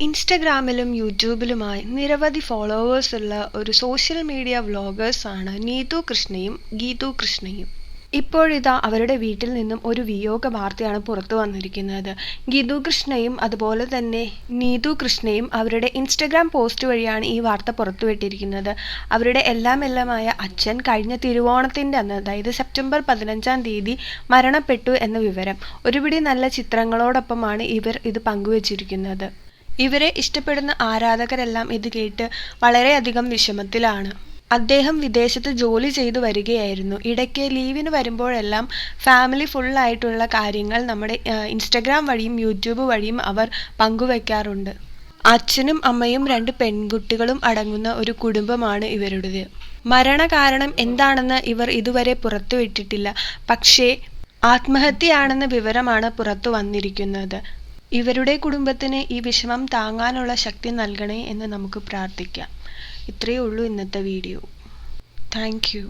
ഇൻസ്റ്റഗ്രാമിലും യൂട്യൂബിലുമായി നിരവധി ഫോളോവേഴ്സ് ഉള്ള ഒരു സോഷ്യൽ മീഡിയ വ്ളോഗേഴ്സാണ് നീതു കൃഷ്ണയും ഗീതു കൃഷ്ണയും. ഇപ്പോഴിതാ അവരുടെ വീട്ടിൽ നിന്നും ഒരു വിയോഗ വാർത്തയാണ് പുറത്തു വന്നിരിക്കുന്നത്. ഗീതു കൃഷ്ണയും അതുപോലെ തന്നെ നീതു കൃഷ്ണയും അവരുടെ ഇൻസ്റ്റഗ്രാം പോസ്റ്റ് വഴിയാണ് ഈ വാർത്ത പുറത്തുവിട്ടിരിക്കുന്നത്. അവരുടെ എല്ലാമായ അച്ഛൻ കഴിഞ്ഞ തിരുവോണത്തിൻ്റെ അന്ന്, അതായത് സെപ്റ്റംബർ 15-ാം തീയതി മരണപ്പെട്ടു എന്ന വിവരം ഒരുപിടി നല്ല ചിത്രങ്ങളോടൊപ്പമാണ് ഇവർ ഇത് പങ്കുവച്ചിരിക്കുന്നത്. ഇവരെ ഇഷ്ടപ്പെടുന്ന ആരാധകരെല്ലാം ഇത് കേട്ട് വളരെയധികം വിഷമത്തിലാണ്. അദ്ദേഹം വിദേശത്ത് ജോലി ചെയ്തു വരികയായിരുന്നു. ഇടയ്ക്ക് ലീവിന് വരുമ്പോഴെല്ലാം ഫാമിലി ഫുള്ളായിട്ടുള്ള കാര്യങ്ങൾ നമ്മുടെ ഇൻസ്റ്റഗ്രാം വഴിയും യൂട്യൂബ് വഴിയും അവർ പങ്കുവയ്ക്കാറുണ്ട്. അച്ഛനും അമ്മയും 2 പെൺകുട്ടികളും അടങ്ങുന്ന ഒരു കുടുംബമാണ് ഇവരുടേത്. മരണകാരണം എന്താണെന്ന് ഇവർ ഇതുവരെ പുറത്തുവിട്ടിട്ടില്ല. പക്ഷേ ആത്മഹത്യയാണെന്ന വിവരമാണ് പുറത്തു വന്നിരിക്കുന്നത്. ഇവരുടെ കുടുംബത്തിന് ഈ വിഷമം താങ്ങാനുള്ള ശക്തി നൽകണേ എന്ന് നമുക്ക് പ്രാർത്ഥിക്കാം. ഇത്രയേ ഉള്ളൂ ഇന്നത്തെ വീഡിയോ. Thank you.